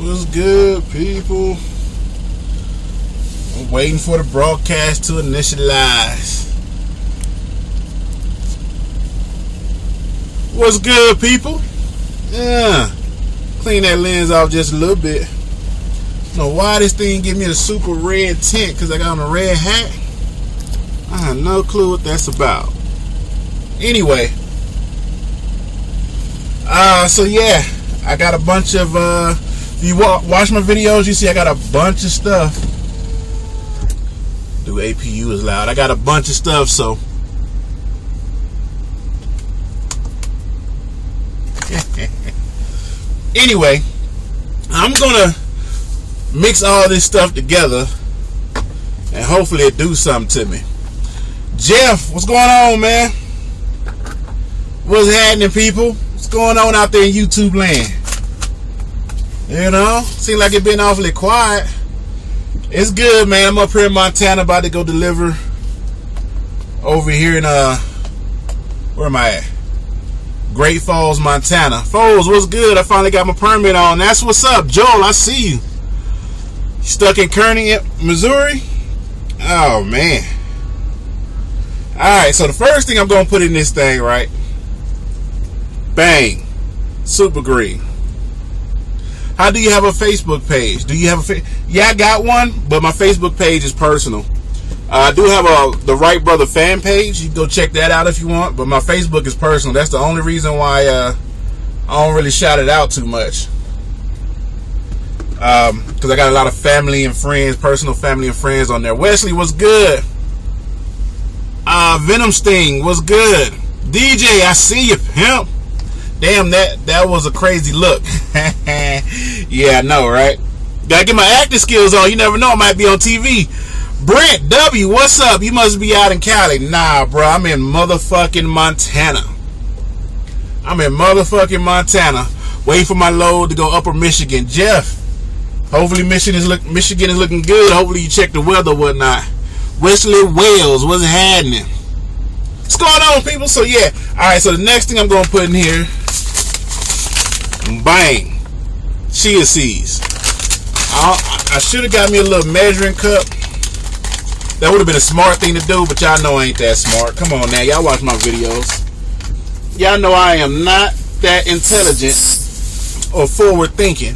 What's good, people? I'm waiting for the broadcast to initialize. What's good, people? Yeah, clean that lens off just a little bit. I don't know why this thing give me the super red tint, because I got on a red hat. I have no clue what that's about. Anyway, so yeah, I got a bunch of, if you watch my videos, you see I got a bunch of stuff. Dude, APU is loud. I got a bunch of stuff, so anyway, I'm gonna mix all this stuff together and hopefully it do something to me. Jeff, what's going on, man? What's happening, people? What's going on out there in YouTube land? You know, seems like it's been awfully quiet. It's good, man. I'm up here in Montana, about to go deliver over here in where am I at? Great Falls, Montana. Foles, what's good? I finally got my permit on. That's what's up, Joel. I see you. Stuck in Kearney, Missouri? Oh, man. Alright, so the first thing I'm going to put in this thing, right? Bang. Super green. How do you have a Facebook page? Do you have a Yeah, I got one, but my Facebook page is personal. I do have the TheRightBrotha fan page. You can go check that out if you want, but my Facebook is personal. That's the only reason why I don't really shout it out too much. Because I got a lot of family and friends, personal family and friends on there. Wesley, what's good? Venom Sting, what's good? DJ, I see you, pimp. Damn, that was a crazy look. Yeah, I know, right? Gotta get my acting skills on. You never know, I might be on TV. Brent W, what's up? You must be out in Cali. Nah, bro, I'm in motherfucking Montana. I'm in motherfucking Montana. Waiting for my load to go upper Michigan. Jeff, hopefully Michigan is looking good. Hopefully you check the weather or whatnot. Wesley Wales, what's happening? What's going on, people? So yeah, alright, so the next thing I'm going to put in here, bang, chia seeds. I should have got me a little measuring cup. That would have been a smart thing to do, but y'all know I ain't that smart. Come on now, y'all watch my videos. Y'all know I am not that intelligent or forward thinking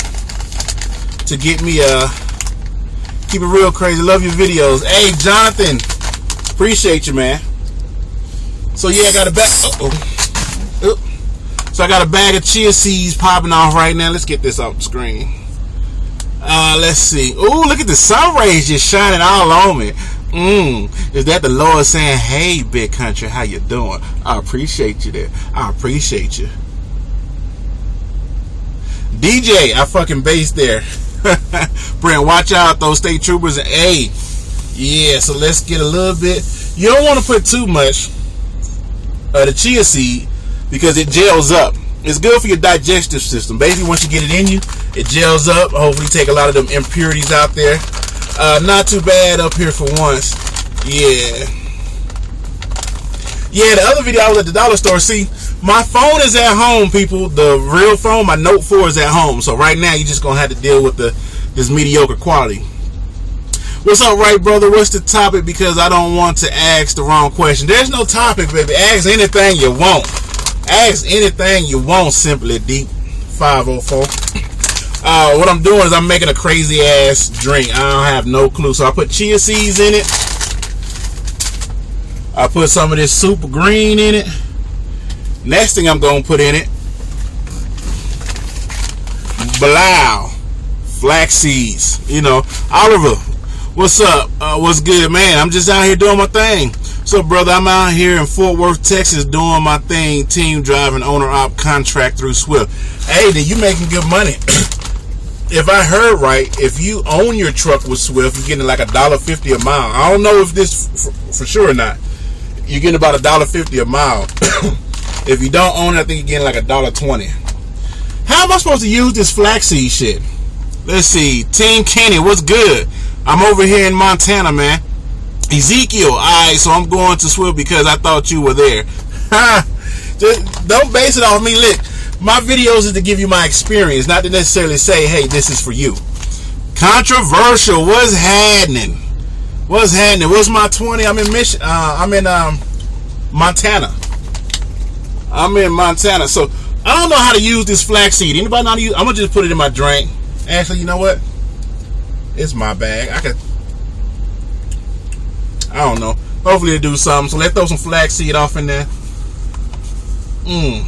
to get me keep it real crazy. Love your videos. Hey, Jonathan, appreciate you, man. So yeah, I got a bag. So I got a bag of chia seeds popping off right now. Let's get this off the screen. Let's see. Ooh, look at the sun rays just shining all on me. Is that the Lord saying, hey, big country, how you doing? I appreciate you there. I appreciate you. DJ, I fucking based there. Brent, watch out, those state troopers. Hey, yeah, so let's get a little bit. You don't want to put too much of the chia seed because it gels up. It's good for your digestive system. Basically, once you get it in you, it gels up. Hopefully take a lot of them impurities out there. Not too bad up here for once. Yeah, the other video I was at the dollar store. See, my phone is at home, people. The real phone, my Note 4 is at home. So right now, you're just going to have to deal with this mediocre quality. What's up, right, brother? What's the topic? Because I don't want to ask the wrong question. There's no topic, baby. Ask anything you want. Ask anything you want, Simply Deep 504. What I'm doing is I'm making a crazy ass drink. I don't have no clue. So I put chia seeds in it. I put some of this super green in it. Next thing I'm going to put in it, blow, flax seeds. You know, Oliver, what's up? What's good, man? I'm just out here doing my thing. So, brother, I'm out here in Fort Worth, Texas, doing my thing, team driving, owner-op contract through Swift. Hey, then you making good money. If I heard right, if you own your truck with Swift, you're getting like $1.50 a mile. I don't know if this for sure or not. You're getting about $1.50 a mile. If you don't own it, I think you're getting like $1.20. How am I supposed to use this flaxseed shit? Let's see. Team Kenny, what's good? I'm over here in Montana, man. Ezekiel, alright, so I'm going to Swift because I thought you were there. Just don't base it off me. Look, My videos is to give you my experience, not to necessarily say, hey, this is for you. Controversial. What's happening? What's happening? What's my 20? I'm in Montana. I'm in Montana. So I don't know how to use this flaxseed. Anybody know how to use? I'm gonna just put it in my drink. Actually, you know what? It's my bag. I don't know. Hopefully it'll do something. So let's throw some flaxseed off in there. I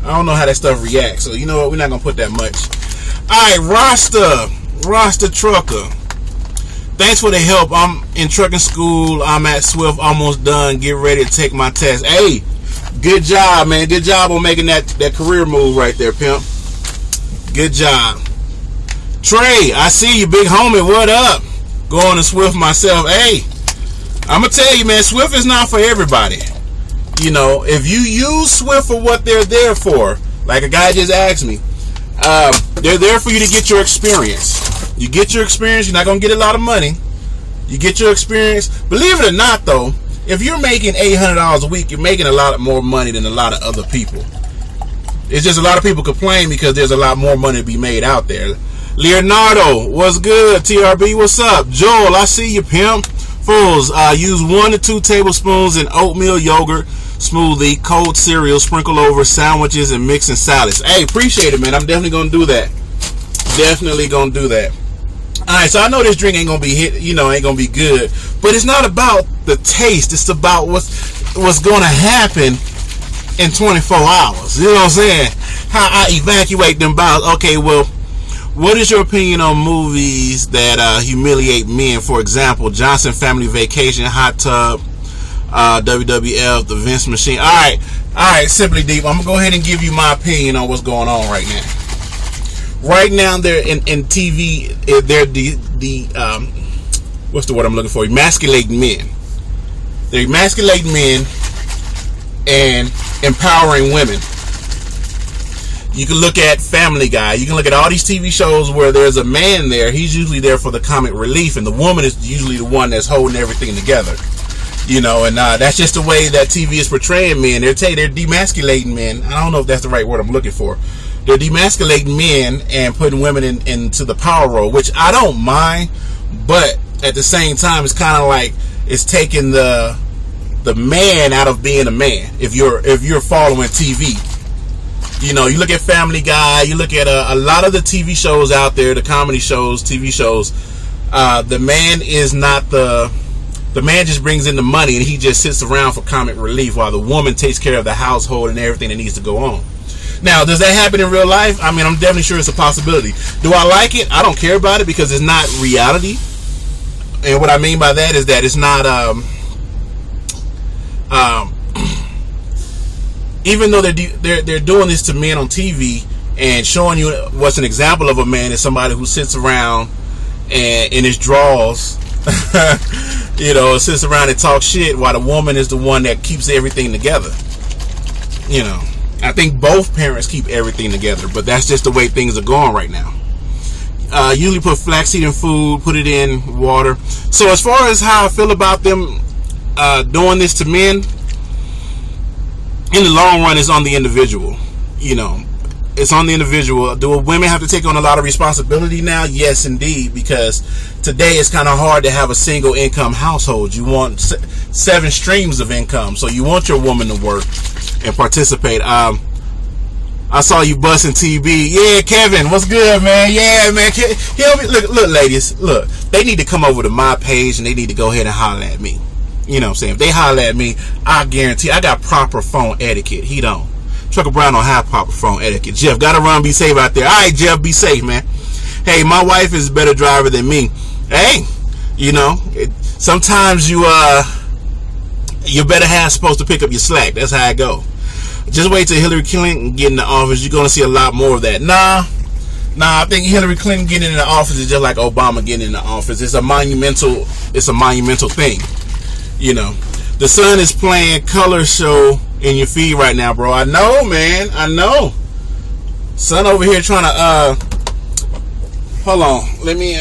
don't know how that stuff reacts. So you know what? We're not gonna put that much. Alright, Rasta Trucker. Thanks for the help. I'm in trucking school. I'm at Swift, almost done. Get ready to take my test. Hey, good job, man. Good job on making that career move right there, pimp. Good job. Trey, I see you, big homie. What up? Going to Swift myself. Hey, I'm going to tell you, man, Swift is not for everybody. You know, if you use Swift for what they're there for, like a guy just asked me, they're there for you to get your experience. You get your experience. You're not going to get a lot of money. You get your experience. Believe it or not, though, if you're making $800 a week, you're making a lot more money than a lot of other people. It's just a lot of people complain because there's a lot more money to be made out there. Leonardo, what's good? TRB, what's up? Joel, I see you, pimp. Fools, use 1 to 2 tablespoons in oatmeal yogurt smoothie, cold cereal, sprinkle over sandwiches, and mix in salads. Hey, appreciate it, man. I'm definitely going to do that. Definitely going to do that. Alright, so I know this drink ain't going to be ain't going to be good. But it's not about the taste. It's about what's going to happen in 24 hours. You know what I'm saying? How I evacuate them bowels. Okay, well, what is your opinion on movies that humiliate men? For example, Johnson Family Vacation, Hot Tub, WWF, The Vince Machine. All right, Simply Deep. I'm gonna go ahead and give you my opinion on what's going on right now. Right now, they're in TV. They're the what's the word I'm looking for? Emasculating men. They're emasculating men and empowering women. You can look at Family Guy. You can look at all these TV shows where there's a man there. He's usually there for the comic relief, and the woman is usually the one that's holding everything together. You know, and that's just the way that TV is portraying men. They're demasculating men. I don't know if that's the right word I'm looking for. They're demasculating men and putting women into the power role, which I don't mind, but at the same time, it's kind of like it's taking the man out of being a man. If you're following TV. You know, you look at Family Guy, you look at a lot of the TV shows out there, the comedy shows, TV shows, the man is not the man just brings in the money and he just sits around for comic relief while the woman takes care of the household and everything that needs to go on. Now, does that happen in real life? I mean, I'm definitely sure it's a possibility. Do I like it? I don't care about it because it's not reality. And what I mean by that is that it's not even though they're doing this to men on TV and showing you what's an example of a man is somebody who sits around and in his drawers, you know, sits around and talks shit while the woman is the one that keeps everything together. You know, I think both parents keep everything together, but that's just the way things are going right now. Usually put flaxseed in food, put it in water. So as far as how I feel about them doing this to men, in the long run, it's on the individual. You know, it's on the individual. Do women have to take on a lot of responsibility now? Yes, indeed, because today it's kind of hard to have a single income household. You want 7 streams of income, so you want your woman to work and participate. I saw you busting TB. Yeah, Kevin, what's good, man? Yeah, man. Look, ladies, look. They need to come over to my page and they need to go ahead and holler at me. You know what I'm saying? If they holler at me, I guarantee I got proper phone etiquette. He don't. Trucker Brown don't have proper phone etiquette. Jeff, gotta run, be safe out there. All right, Jeff, be safe, man. Hey, my wife is a better driver than me. Hey, you know, sometimes you better half supposed to pick up your slack. That's how it go. Just wait till Hillary Clinton get in the office. You're gonna see a lot more of that. Nah, I think Hillary Clinton getting in the office is just like Obama getting in the office. It's a monumental thing. You know, the sun is playing Color Show in your feed right now, bro. I know, man. I know. Son over here trying to hold on. Let me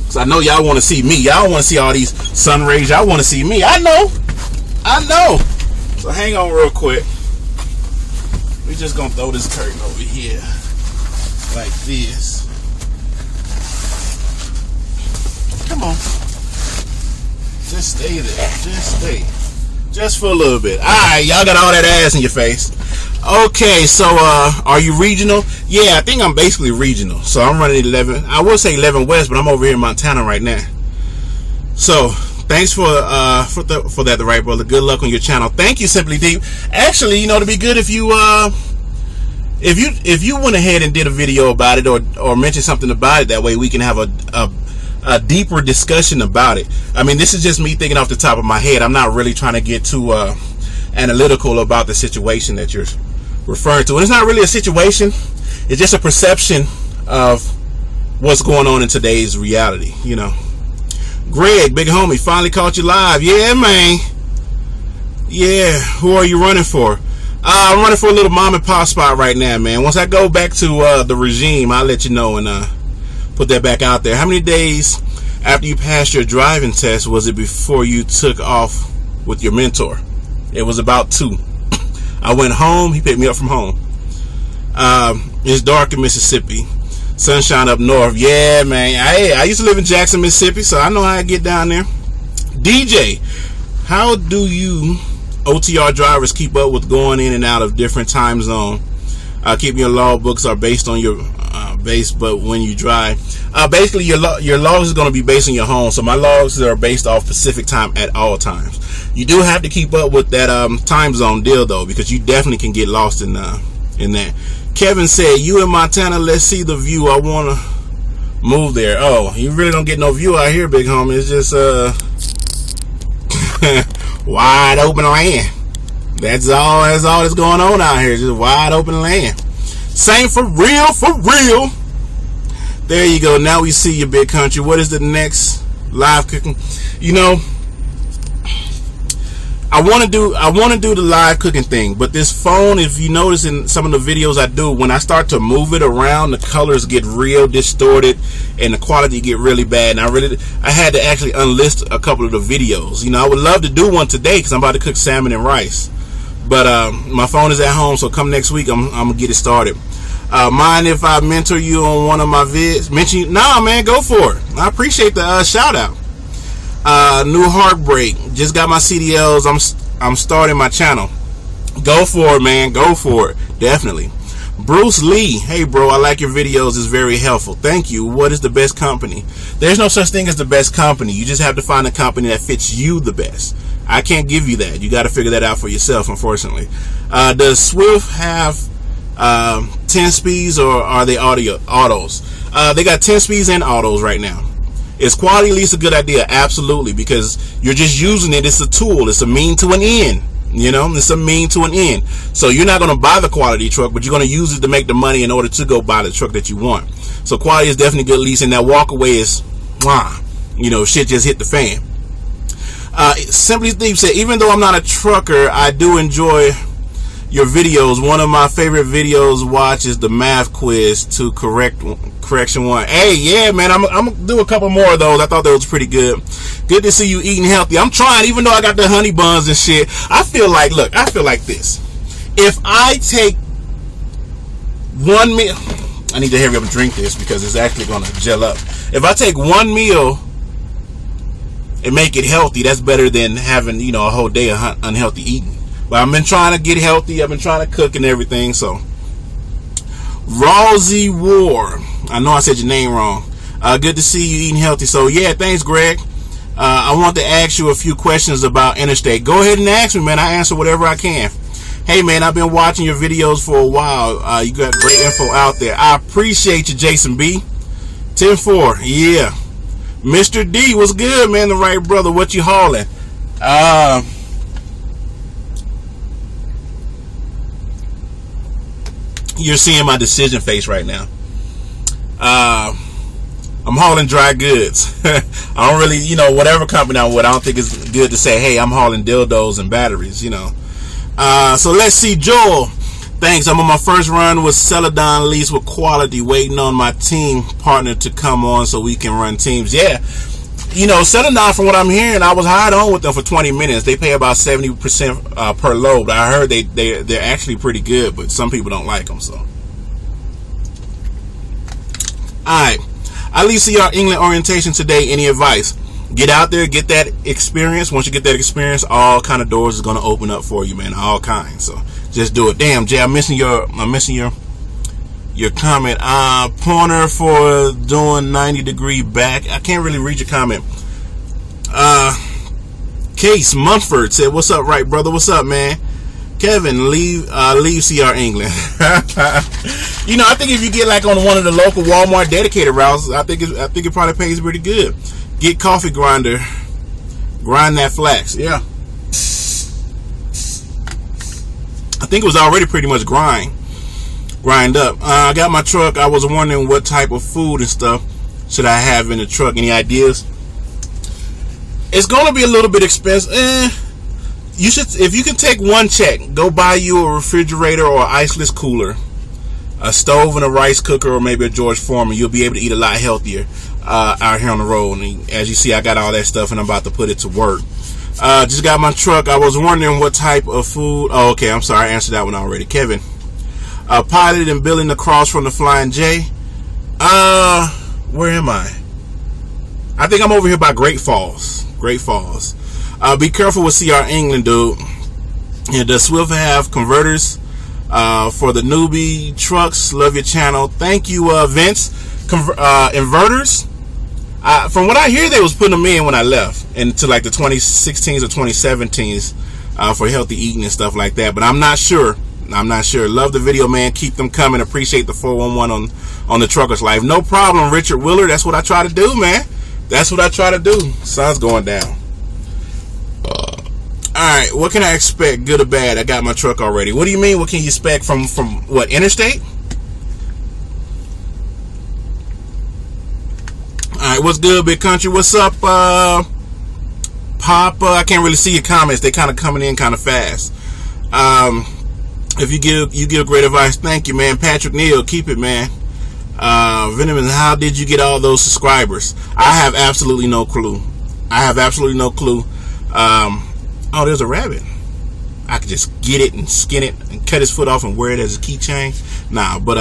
cause I know y'all want to see me. Y'all want to see all these sun rays. Y'all want to see me. I know. I know. So hang on real quick. We just gonna throw this curtain over here like this. Come on. Just stay there. Just stay. Just for a little bit. Alright, y'all got all that ass in your face. Okay, so are you regional? Yeah, I think I'm basically regional. So I'm running 11. I would say 11 West, but I'm over here in Montana right now. So thanks for that, The Right Brother. Good luck on your channel. Thank you, Simply Deep. Actually, it'd be good if you went ahead and did a video about it or mentioned something about it. That way we can have a deeper discussion about it. I mean, this is just me thinking off the top of my head. I'm not really trying to get too analytical about the situation that you're referring to. And it's not really a situation. It's just a perception of what's going on in today's reality, Greg, big homie, finally caught you live. Yeah, man. Yeah, who are you running for? I'm running for a little mom and pop spot right now, man. Once I go back to the regime, I'll let you know and put that back out there. How many days after you passed your driving test was it before you took off with your mentor? It was about 2. I went home. He picked me up from home. It's dark in Mississippi. Sunshine up north. Yeah, man. I used to live in Jackson, Mississippi, so I know how to get down there. DJ, how do you OTR drivers keep up with going in and out of different time zones? Keeping your logbooks are based on your base, but when you drive, basically your logs is going to be based on your home. So my logs are based off Pacific time at all times. You do have to keep up with that time zone deal though, because you definitely can get lost in that. Kevin said, you in Montana, let's see the view. I want to move there. Oh, you really don't get no view out here, big homie. It's just wide open land. That's all that's going on out here. Just wide open land. Same for real. There you go. Now we see your big country. What is the next live cooking? I want to do the live cooking thing, but this phone, if you notice in some of the videos I do, when I start to move it around, the colors get real distorted and the quality get really bad. And I had to actually unlist a couple of the videos. I would love to do one today because I'm about to cook salmon and rice, but my phone is at home, so come next week I'm gonna get it started. Mind if I mentor you on one of my vids? Mention you? Nah, man, go for it. I appreciate the shout out. New Heartbreak, just got my CDLs. I'm starting my channel. Go for it, man. Go for it. Definitely. Bruce Lee, hey bro, I like your videos. It's very helpful. Thank you. What is the best company? There's no such thing as the best company. You just have to find a company that fits you the best. I can't give you that. You got to figure that out for yourself, unfortunately. Does Swift have 10 speeds or are they autos? They got 10 speeds and autos right now. Is quality lease a good idea? Absolutely, because you're just using it. It's a tool. It's a mean to an end. It's a mean to an end. So you're not going to buy the quality truck, but you're going to use it to make the money in order to go buy the truck that you want. So quality is definitely good lease, and that walk away is, shit just hit the fan. Simply Steve said, even though I'm not a trucker, I do enjoy your videos. One of my favorite videos watch is the math quiz to correction 1. Hey, yeah, man, I'm gonna do a couple more of those. I thought that was pretty good. Good to see you eating healthy. I'm trying, even though I got the honey buns and shit. I feel like this. If I take one meal, I need to hurry up and drink this because it's actually gonna gel up. If I take one meal and make it healthy, that's better than having a whole day of unhealthy eating. But I've been trying to get healthy. I've been trying to cook and everything. So, Rawsy War. I know I said your name wrong. Good to see you eating healthy. So, yeah, thanks, Greg. I want to ask you a few questions about Interstate. Go ahead and ask me, man. I answer whatever I can. Hey, man, I've been watching your videos for a while. You got great info out there. I appreciate you, Jason B. 10-4. Yeah. Mr. D, what's good, man? The right brother. What you hauling? You're seeing my decision face right now. I'm hauling dry goods. I don't really, whatever company I'm with, I don't think it's good to say, hey, I'm hauling dildos and batteries, So let's see, Joel. Thanks. I'm on my first run with Celadon lease with quality, waiting on my team partner to come on so we can run teams. Yeah. $7 from what I'm hearing. I was hired on with them for 20 minutes. They pay about 70% per load. But I heard they're actually pretty good, but some people don't like them. So, all right. I leave CR England orientation today. Any advice? Get out there, get that experience. Once you get that experience, all kind of doors is going to open up for you, man. All kinds. So just do it. Damn, Jay, I'm missing your comment. Pointer for doing 90-degree back. I can't really read your comment. Case Munford said, "What's up, right, brother? What's up, man?" Kevin, leave CR England. I think if you get like on one of the local Walmart dedicated routes, I think it probably pays pretty good. Get coffee grinder, grind that flax. Yeah, I think it was already pretty much grind up. I got my truck. I was wondering what type of food and stuff should I have in the truck. Any ideas? It's gonna be a little bit expensive. You should, if you can take one check, go buy you a refrigerator or an iceless cooler, a stove and a rice cooker, or maybe a George Foreman. You'll be able to eat a lot healthier out here on the road. And as you see, I got all that stuff and I'm about to put it to work. Just got my truck. I was wondering what type of food. Oh, okay. I'm sorry. I answered that one already. Kevin, pilot and building across from the Flying J. Where am I? I think I'm over here by Great Falls. Great Falls. Be careful with CR England, dude. Does Swift have converters for the newbie trucks? Love your channel. Thank you, Vince. Inverters? From what I hear, they was putting them in when I left into like the 2016s or 2017s for healthy eating and stuff like that. But I'm not sure. Love the video, man. Keep them coming. Appreciate the 411 on the Trucker's Life. No problem, Richard Willer. That's what I try to do, man. That's what I try to do. Sun's going down. Alright, what can I expect, good or bad? I got my truck already. What do you mean, what can you expect from what, interstate? Alright, what's good, big country? What's up, Papa? I can't really see your comments. They kind of coming in kind of fast. If you give great advice, thank you, man. Patrick Neal, keep it, man. Venomous, how did you get all those subscribers? I have absolutely no clue. Oh, there's a rabbit. I could just get it and skin it and cut his foot off and wear it as a keychain. Nah, but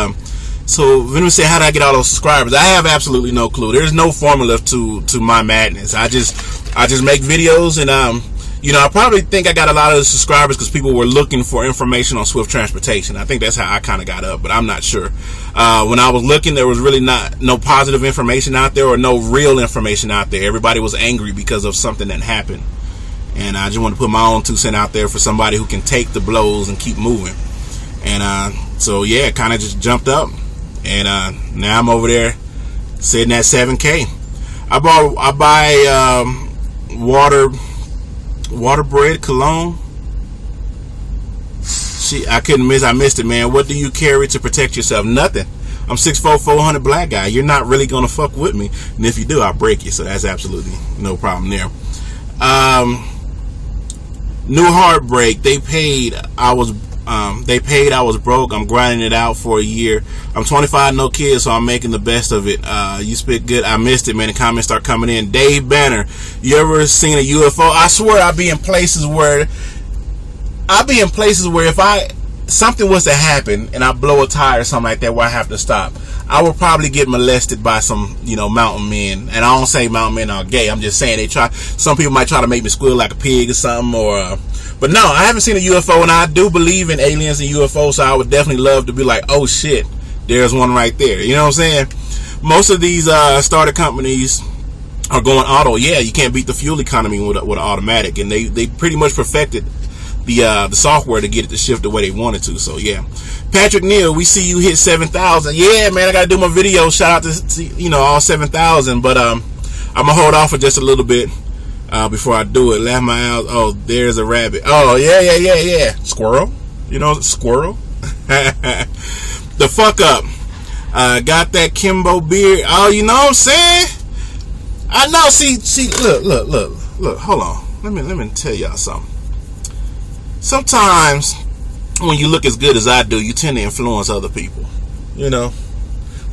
so Venom said, how did I get all those subscribers? I have absolutely no clue. There's no formula to my madness. I just make videos, and I probably think I got a lot of the subscribers because people were looking for information on Swift Transportation. I think that's how I kind of got up, but I'm not sure. When I was looking, there was really no positive information out there or no real information out there. Everybody was angry because of something that happened. And I just want to put my own 2 cents out there for somebody who can take the blows and keep moving. And so yeah, kind of just jumped up, and now I'm over there sitting at 7K. I buy water bread cologne. I missed it, man. What do you carry to protect yourself? Nothing. I'm 6'4", 400 black guy. You're not really gonna fuck with me, and if you do, I'll break you. So that's absolutely no problem there. New heartbreak. They paid. I was broke. I'm grinding it out for a year. I'm 25, no kids, so I'm making the best of it. You spit good. I missed it, man. The comments start coming in. Dave Banner, you ever seen a UFO? I swear I be in places where if something was to happen and I blow a tire or something like that where I have to stop, I would probably get molested by some, mountain men. And I don't say mountain men are gay. I'm just saying some people might try to make me squeal like a pig or something, but no, I haven't seen a UFO, and I do believe in aliens and UFOs, so I would definitely love to be like, oh shit, there's one right there. You know what I'm saying? Most of these starter companies are going auto. Yeah, you can't beat the fuel economy with an automatic, and they pretty much perfected the software to get it to shift the way they wanted to. So yeah, Patrick Neal, we see you hit 7,000. Yeah, man, I gotta do my video. Shout out to all 7,000, but I'm gonna hold off for just a little bit before I do it. Laugh my ass. Oh, there's a rabbit. Oh yeah. Squirrel. Squirrel. The fuck up. Got that Kimbo beard. Oh, you know what I'm saying? I know. See. Look. Hold on. Let me tell y'all something. Sometimes when you look as good as I do, you tend to influence other people. When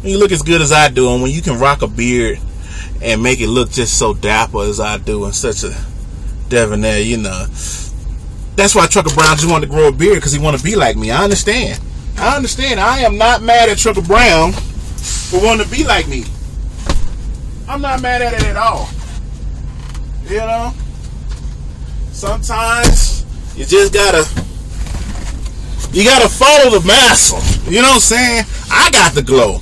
you look as good as I do, and when you can rock a beard and make it look just so dapper as I do, and such a debonair, you know. That's why Trucker Brown just wanted to grow a beard, because he want to be like me. I understand. I am not mad at Trucker Brown for wanting to be like me. I'm not mad at it at all. You know? Sometimes you just gotta follow the master. You know what I'm saying? I got the glow.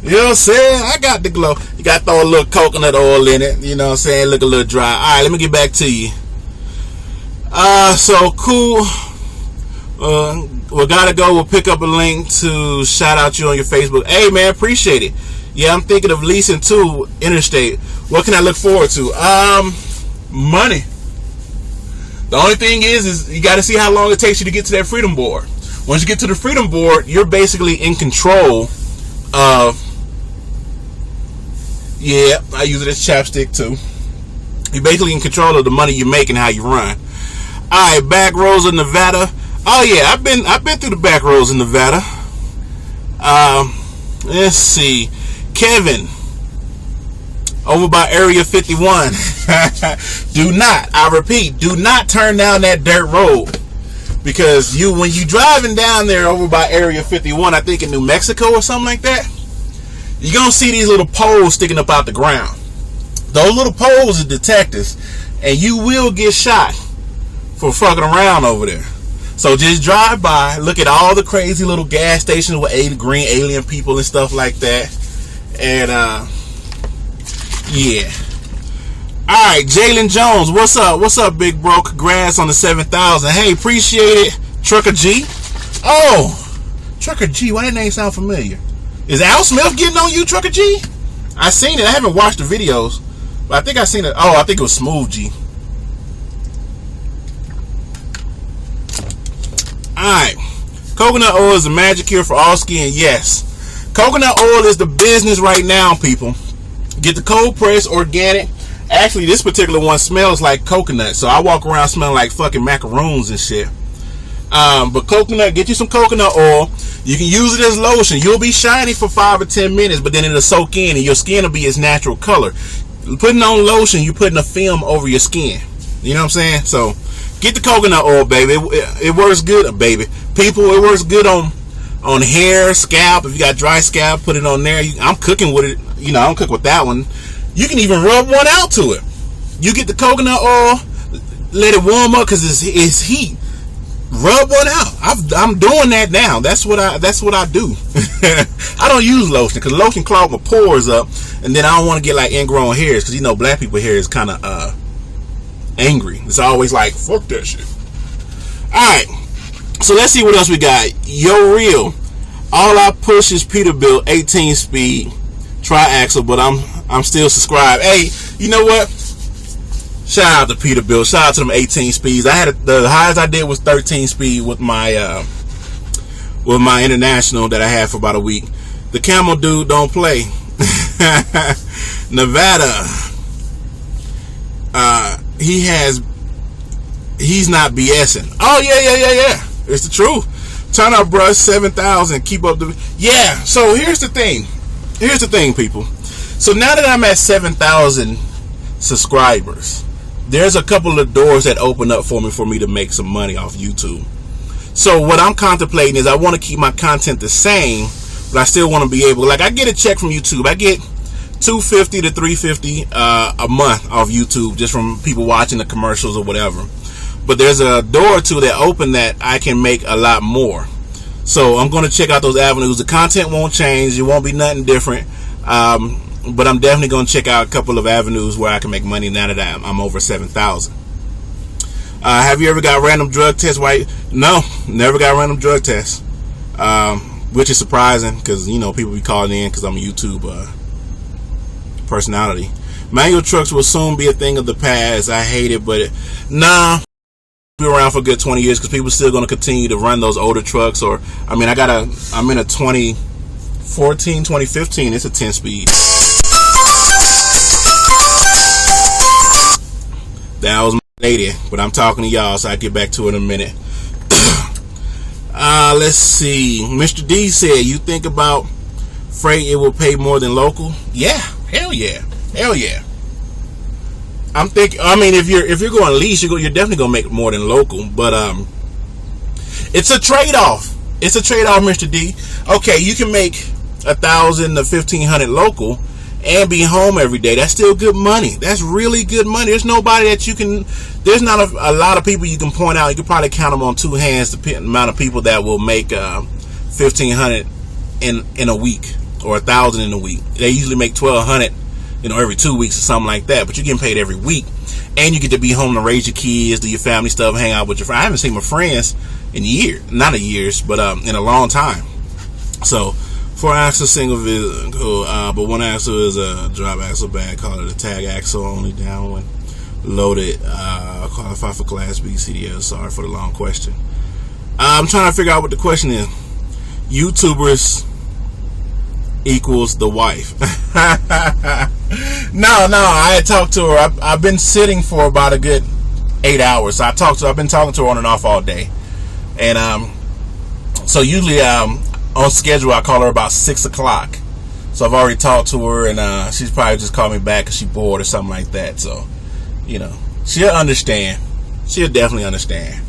You know what I'm saying? I got the glow. You gotta throw a little coconut oil in it. You know what I'm saying? Look a little dry. Alright, let me get back to you. So cool. We gotta go. We'll pick up a link to shout out you on your Facebook. Hey man, appreciate it. Yeah, I'm thinking of leasing too, interstate. What can I look forward to? Money. The only thing is you got to see how long it takes you to get to that freedom board. Once you get to the freedom board, you're basically in control of. Yeah, I use it as chapstick too. You're basically in control of the money you make and how you run. All right, back roads of Nevada. Oh yeah, I've been through the back roads in Nevada. Let's see, Kevin, over by Area 51. Do not, I repeat, do not turn down that dirt road, because when you driving down there over by Area 51, I think in New Mexico or something like that, you're gonna see these little poles sticking up out the ground. Those little poles are detectors, and you will get shot for fucking around over there. So just drive by, look at all the crazy little gas stations with green alien people and stuff like that. And yeah. Alright, Jalen Jones, what's up? What's up, big bro? Congrats on the 7,000. Hey, appreciate it. Trucker G. Oh, Trucker G, why that name sound familiar? Is Al Smith getting on you, Trucker G? I seen it. I haven't watched the videos, but I think I seen it. Oh, I think it was Smooth G. Alright, coconut oil is a magic cure for all skin. Yes, coconut oil is the business right now, people. Get the cold press organic. Actually, this particular one smells like coconut, so I walk around smelling like fucking macaroons and shit. But coconut, get you some coconut oil. You can use it as lotion. You'll be shiny for 5 or 10 minutes, but then it'll soak in and your skin will be its natural color. Putting on lotion, you're putting a film over your skin. You know what I'm saying? So get the coconut oil, baby. It works good, baby. People, it works good on hair, scalp. If you got dry scalp, put it on there. I'm cooking with it. You know, I don't cook with that one. You can even rub one out to it. You get the coconut oil, let it warm up because it's heat. Rub one out. I'm doing that now. That's what I do. I don't use lotion because lotion clog my pores up, and then I don't want to get like ingrown hairs because you know black people hair is kind of angry. It's always like fuck that shit. All right, so let's see what else we got. Yo, real. All I push is Peterbilt 18 speed tri-axle, but I'm still subscribed. Hey, you know what? Shout out to Peterbilt. Shout out to them 18 speeds. I had the highest I did was 13 speed with my international that I had for about a week. The camel dude don't play. Nevada. He's not BSing. Oh yeah. It's the truth. Turn up, bruh. 7,000. Keep up the. Yeah. So here's the thing. People. So now that I'm at 7,000 subscribers, there's a couple of doors that open up for me to make some money off YouTube. So what I'm contemplating is I want to keep my content the same, but I still want to be able, like I get a check from YouTube. I get $250 to $350 a month off YouTube just from people watching the commercials or whatever. But there's a door or two that open that I can make a lot more. So I'm going to check out those avenues. The content won't change. It won't be nothing different. But I'm definitely going to check out a couple of avenues where I can make money now that I'm over 7,000. Have you ever got random drug tests? No, never got random drug tests. Which is surprising because, you know, people be calling in because I'm a YouTube personality. Manual trucks will soon be a thing of the past. I hate it, but nah. Be around for a good 20 years because people are still going to continue to run those older trucks. Or, I mean, I'm in a 2014, 2015. It's a 10 speed. That was my lady, but I'm talking to y'all, so I'll get back to it in a minute. Let's see. Mr. D said, you think about freight, it will pay more than local? Yeah, hell yeah. Hell yeah. I'm thinking. I mean, if you're going lease, you're definitely gonna make more than local. But it's a trade off. It's a trade off, Mr. D. Okay, you can make 1,000 to 1,500 local and be home every day. That's still good money. That's really good money. There's nobody that you can. There's not a lot of people you can point out. You can probably count them on two hands the amount of people that will make 1,500 in a week or 1,000 in a week. They usually make 1,200, every 2 weeks or something like that. But you're getting paid every week, and you get to be home to raise your kids, do your family stuff, hang out with your friends. I haven't seen my friends in years, not in years, but in a long time. So 4 axle single vehicle, but 1 axle is a drop axle bag. Call it a tag axle, only down when loaded. Qualify for Class B CDL. Sorry for the long question. I'm trying to figure out what the question is. YouTubers equals the wife. No, I had talked to her. I've been sitting for about a good 8 hours. So I've been talking to her on and off all day, and so usually on schedule I call her about 6 o'clock. So I've already talked to her, and she's probably just called me back because she's bored or something like that. So she'll understand. She'll definitely understand.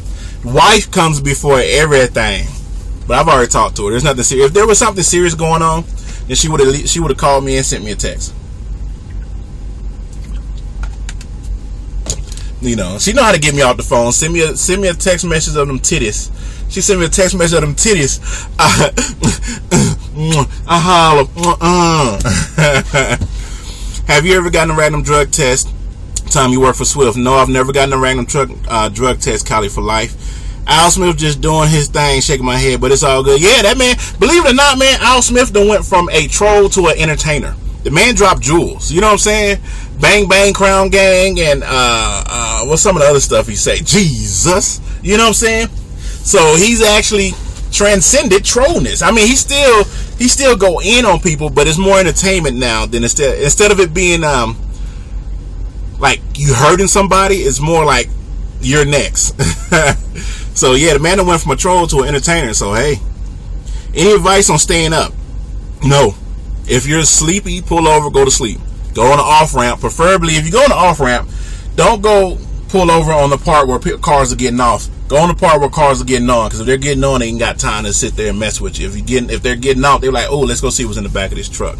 Wife comes before everything. But I've already talked to her. There's nothing serious. If there was something serious going on, then she would have called me and sent me a text. She know how to get me off the phone. Send me a text message of them titties. She sent me a text message of them titties. Have you ever gotten a random drug test? Time you work for Swift? No, I've never gotten a random drug test. Cali for life. Al Smith just doing his thing, shaking my head, but it's all good. Yeah, that man, believe it or not, man, Al Smith done went from a troll to an entertainer. The man dropped jewels. You know what I'm saying? Bang Bang Crown Gang and what's some of the other stuff he say? Jesus. You know what I'm saying? So he's actually transcended trollness. I mean, he still go in on people, but it's more entertainment now than instead of it being like you hurting somebody, it's more like you're next. So yeah, the man that went from a troll to an entertainer. So hey, any advice on staying up? No. If you're sleepy, pull over, go to sleep. Go on the off ramp. Preferably, if you go on the off ramp, don't go pull over on the part where cars are getting off. Go on the part where cars are getting on, because if they're getting on, they ain't got time to sit there and mess with you. If they're getting off, they're like, oh, let's go see what's in the back of this truck.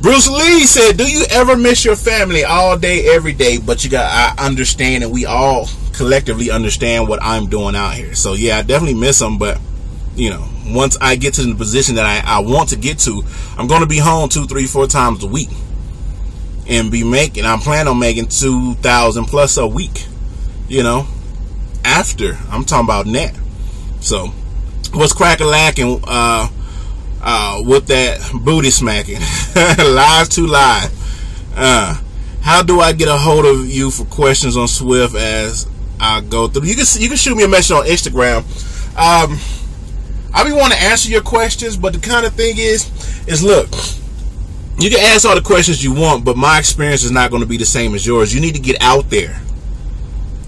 Bruce Lee said, do you ever miss your family all day, every day? But I understand, and we all collectively understand what I'm doing out here. So yeah, I definitely miss them, but once I get to the position that I want to get to, I'm going to be home 2, 3, 4 times a week, and I'm planning on making 2,000 plus a week. After I'm talking about net. So what's crack-a-lacking with that booty smacking? Live to live. How do I get a hold of you for questions on Swift as I go through? You can shoot me a message on Instagram. I be want to answer your questions, but the kind of thing is look, you can ask all the questions you want, but my experience is not going to be the same as yours. You need to get out there.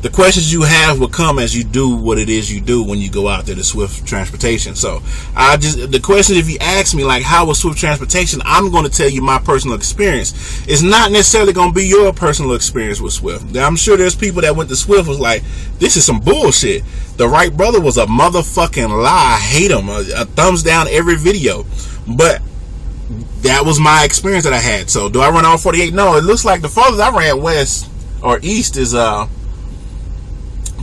The questions you have will come as you do what it is you do when you go out there to Swift Transportation. So the question, if you ask me like, how was Swift Transportation, I'm going to tell you my personal experience. It's not necessarily going to be your personal experience with Swift. I'm sure there's people that went to Swift was like, this is some bullshit. TheRightBrotha was a motherfucking lie. I hate him. A thumbs down every video. But that was my experience that I had. So do I run all 48? No, it looks like the farthest I ran west or east is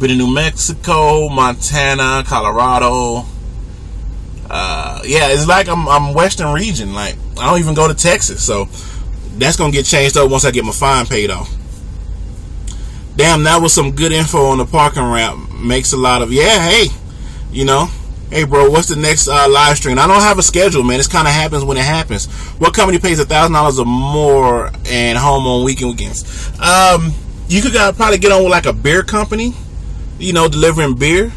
been in New Mexico, Montana, Colorado. Yeah, it's like I'm Western region. Like I don't even go to Texas, so that's gonna get changed up once I get my fine paid off. Damn, that was some good info on the parking ramp. Makes a lot of hey, hey bro, what's the next live stream? I don't have a schedule, man. This kind of happens when it happens. What company pays $1,000 or more and home on weekends? You could probably get on with like a beer company. Delivering beer,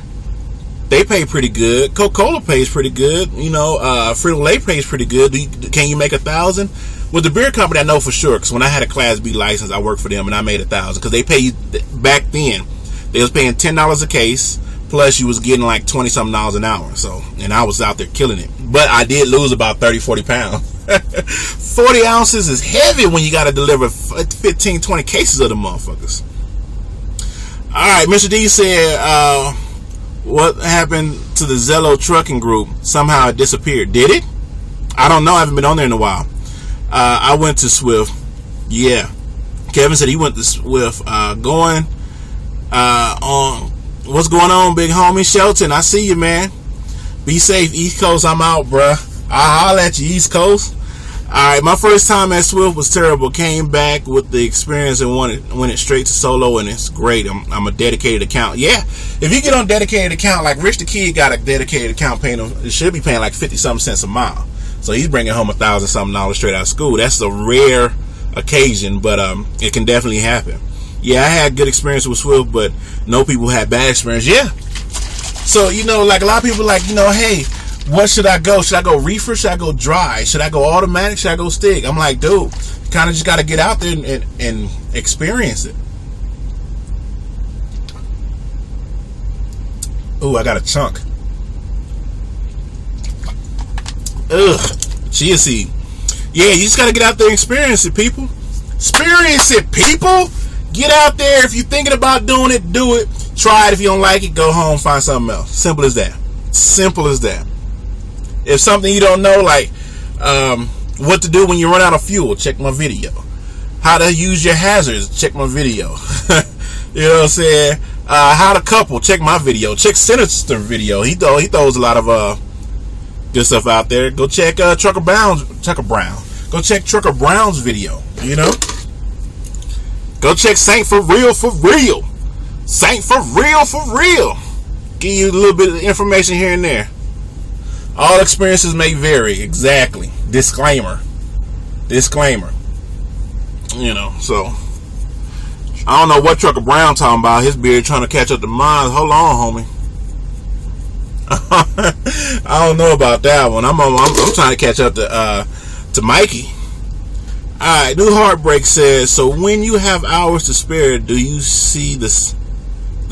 they pay pretty good. Coca-Cola pays pretty good. Frito-Lay pays pretty good. Can you make 1,000? With the beer company, I know for sure, because when I had a Class B license, I worked for them, and I made 1,000. Because they pay you, back then, they was paying $10 a case, plus you was getting like $20-something an hour. So, and I was out there killing it. But I did lose about 30, 40 pounds. 40 ounces is heavy when you got to deliver 15, 20 cases of the motherfuckers. All right, Mr. D said, what happened to the Zello trucking group? Somehow it disappeared. Did it? I don't know. I haven't been on there in a while. I went to Swift. Yeah. Kevin said he went to Swift. Going on. What's going on, big homie? Shelton, I see you, man. Be safe, East Coast. I'm out, bruh. I'll holler at you, East Coast. Alright, my first time at Swift was terrible. Came back with the experience and went it straight to solo, and it's great. I'm a dedicated account. Yeah, if you get on dedicated account, like Rich the Kid got a dedicated account paying him, it should be paying like 50-something cents a mile. So he's bringing home $1,000-something straight out of school. That's a rare occasion, but it can definitely happen. Yeah, I had good experience with Swift, but no people had bad experience. Yeah. So, like a lot of people like, hey, what should I go? Should I go reefer? Should I go dry? Should I go automatic? Should I go stick? I'm like, dude, kind of just got to get out there and experience it. Ooh, I got a chunk. Ugh, chia seed. Yeah, you just got to get out there and experience it, people. Experience it, people. Get out there. If you're thinking about doing it, do it. Try it. If you don't like it, go home, find something else. Simple as that. Simple as that. If something you don't know, like what to do when you run out of fuel, check my video. How to use your hazards, check my video. You know what I'm saying? How to couple, check my video. Check Sinister video. He throws a lot of good stuff out there. Go check Trucker Brown. Go check Trucker Brown's video. Go check Saint for real. Saint for real. Give you a little bit of information here and there. All experiences may vary. Exactly. Disclaimer. So I don't know what Trucker Brown talking about. His beard trying to catch up to mine. Hold on, homie. I don't know about that one. I'm trying to catch up to Mikey. Alright, New Heartbreak says, so when you have hours to spare, do you see the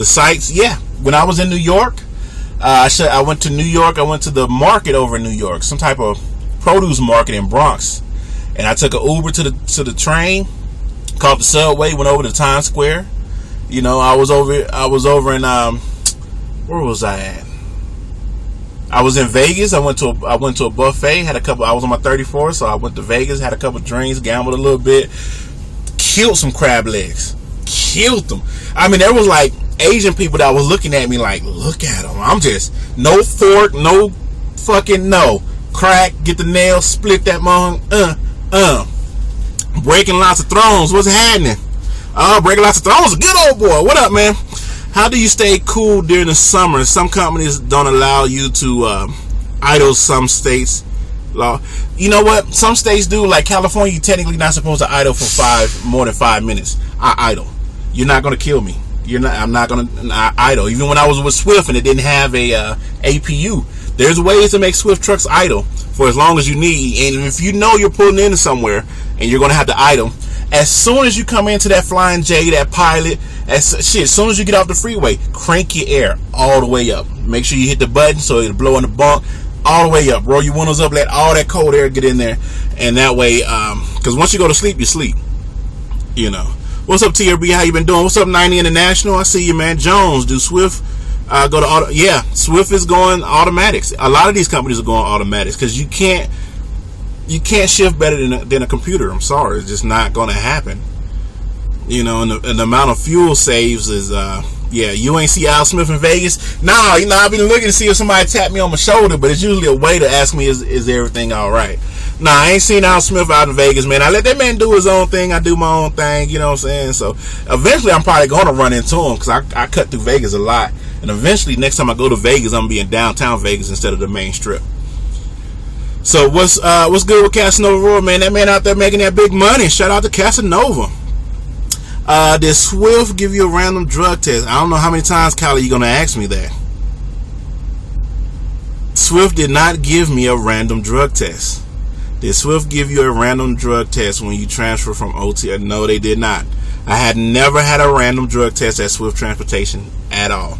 sights? Yeah. When I was in New York, I went to New York. I went to the market over in New York, some type of produce market in Bronx, and I took an Uber to the train, caught the subway, went over to Times Square. I was over in where was I at? I was in Vegas. I went to a buffet. I was on my 34th, so I went to Vegas. Had a couple drinks, gambled a little bit, killed some crab legs, killed them. I mean, there was like Asian people that was looking at me like, look at them. I'm just no fork, no fucking no crack. Get the nail, split that mong. Breaking lots of thrones. What's happening? Breaking lots of thrones. A good old boy. What up, man? How do you stay cool during the summer? Some companies don't allow you to idle. Some states, you know what? Some states do. Like California, you're technically not supposed to idle for more than 5 minutes. I idle. You're not gonna kill me. I'm not gonna idle. Even when I was with Swift and it didn't have a APU, there's ways to make Swift trucks idle for as long as you need. And if you know you're pulling into somewhere and you're gonna have to idle, as soon as you come into that Flying J, that Pilot, as soon as you get off the freeway, crank your air all the way up. Make sure you hit the button so it'll blow in the bunk all the way up. Roll your windows up, let all that cold air get in there, and that way, because once you go to sleep, you sleep. What's up, TRB? How you been doing? What's up, 90 International? I see you, man. Jones, do Swift go to auto? Yeah, Swift is going automatics. A lot of these companies are going automatics because you can't shift better than a computer. I'm sorry, it's just not going to happen. And the amount of fuel saves is yeah. You ain't see Al Smith in Vegas? Nah, I've been looking to see if somebody tapped me on my shoulder, but it's usually a way to ask me is everything all right. Nah, I ain't seen Al Smith out in Vegas, man. I let that man do his own thing. I do my own thing. You know what I'm saying? So eventually, I'm probably going to run into him because I cut through Vegas a lot, and eventually, next time I go to Vegas, I'm gonna be in downtown Vegas instead of the main strip. So what's good with Casanova Roy, man? That man out there making that big money. Shout out to Casanova. Did Swift give you a random drug test? I don't know how many times, Kylie, you're gonna ask me that. Swift did not give me a random drug test. Did Swift give you a random drug test when you transfer from OT? No, they did not. I had never had a random drug test at Swift Transportation at all.